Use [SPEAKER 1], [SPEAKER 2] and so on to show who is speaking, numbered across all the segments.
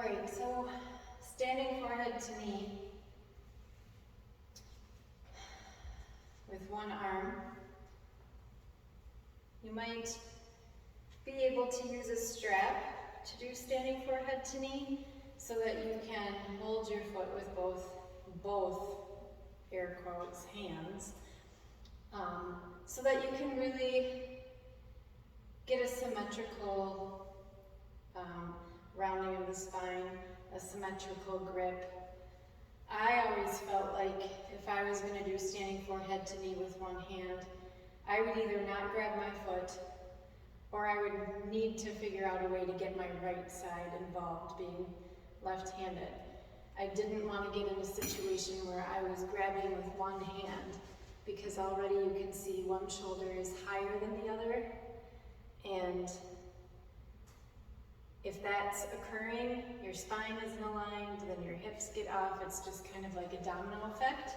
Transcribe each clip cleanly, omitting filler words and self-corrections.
[SPEAKER 1] Alright, so standing forehead to knee with one arm. You might be able to use a strap to do standing forehead to knee so that you can hold your foot with both air quotes, hands, so that you can really get a symmetrical rounding of the spine, a symmetrical grip. I always felt like if I was going to do standing forehead to knee with one hand, I would either not grab my foot or I would need to figure out a way to get my right side involved, being left-handed. I didn't want to get in a situation where I was grabbing with one hand because already you can see one shoulder is higher than the other, and if that's occurring, your spine isn't aligned, then your hips get off. It's just kind of like a domino effect.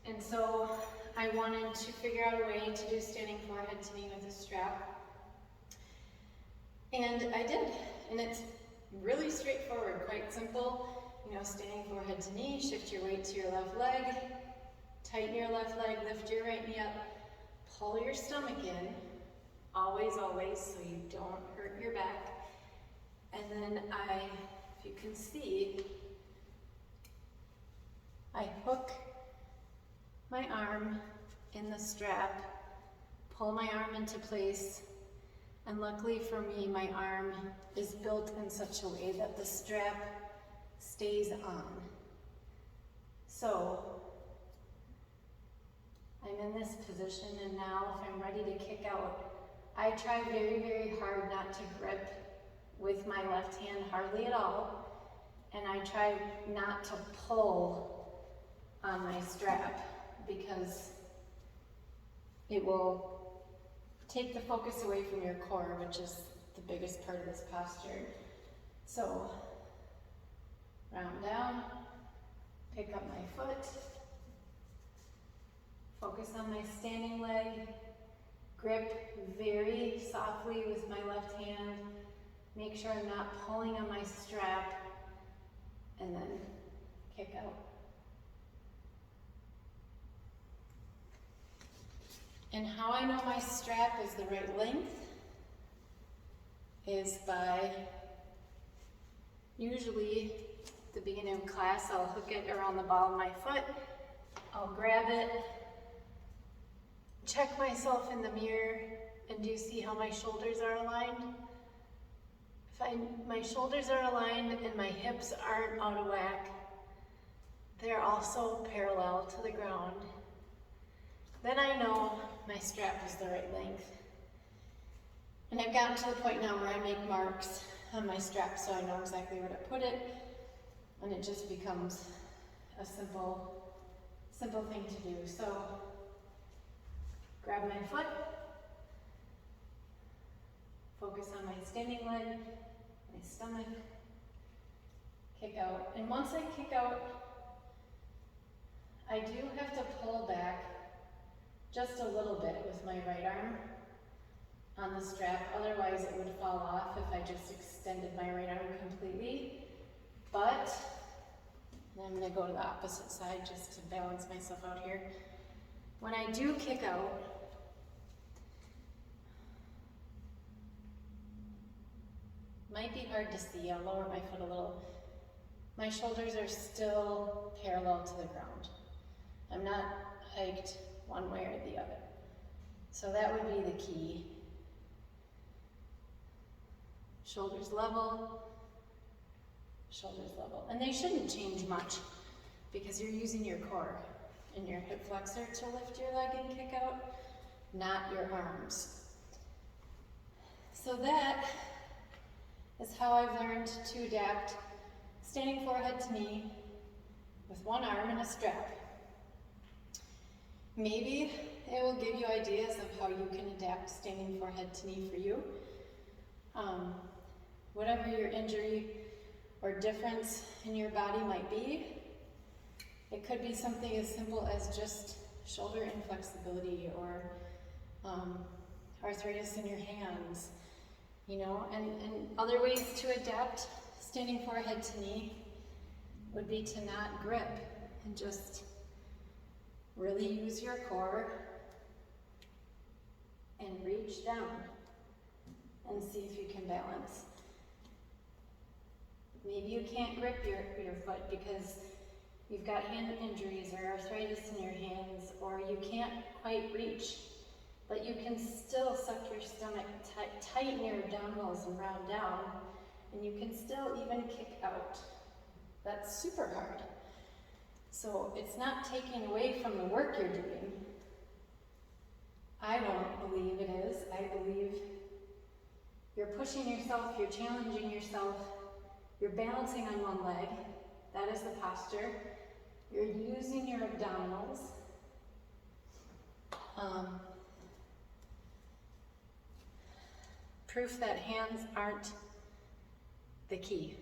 [SPEAKER 1] And so I wanted to figure out a way to do standing forehead to knee with a strap. And I did. And it's really straightforward, quite simple. You know, standing forehead to knee, shift your weight to your left leg, tighten your left leg, lift your right knee up, pull your stomach in, always, always, so you don't hurt your back. And then if you can see, I hook my arm in the strap, pull my arm into place, and luckily for me, my arm is built in such a way that the strap stays on. So I'm in this position, and now if I'm ready to kick out, I try very, very hard not to grip with my left hand, hardly at all, and I try not to pull on my strap because it will take the focus away from your core, which is the biggest part of this posture. So, round down, pick up my foot, focus on my standing leg, grip very softly with my left hand, make sure I'm not pulling on my strap, and then kick out. And how I know my strap is the right length is by, usually at the beginning of class, I'll hook it around the ball of my foot, I'll grab it, check myself in the mirror, and do you see how my shoulders are aligned? If my shoulders are aligned and my hips aren't out of whack, they're also parallel to the ground, then I know my strap is the right length. And I've gotten to the point now where I make marks on my strap so I know exactly where to put it, and it just becomes a simple thing to do. So grab my foot, focus on my standing leg, my stomach, kick out. And once I kick out, I do have to pull back just a little bit with my right arm on the strap, otherwise it would fall off if I just extended my right arm completely. But I'm going to go to the opposite side just to balance myself out here. When I do kick out, might be hard to see, I'll lower my foot a little. My shoulders are still parallel to the ground. I'm not hiked one way or the other. So that would be the key. Shoulders level, shoulders level. And they shouldn't change much because you're using your core and your hip flexor to lift your leg and kick out, not your arms. So that is how I've learned to adapt standing forehead to knee with one arm and a strap. Maybe it will give you ideas of how you can adapt standing forehead to knee for you. Whatever your injury or difference in your body might be, it could be something as simple as just shoulder inflexibility or arthritis in your hands, you know, and other ways to adapt standing forehead to knee would be to not grip and just really use your core and reach down and see if you can balance. Maybe you can't grip your foot because you've got hand injuries or arthritis in your hands, or you can't quite reach, but you can still suck your stomach, tighten your abdominals and round down, and you can still even kick out. That's super hard. So it's not taking away from the work you're doing. I don't believe it is. I believe you're pushing yourself, you're challenging yourself, you're balancing on one leg. That is the posture. You're using your abdominals. Proof that hands aren't the key.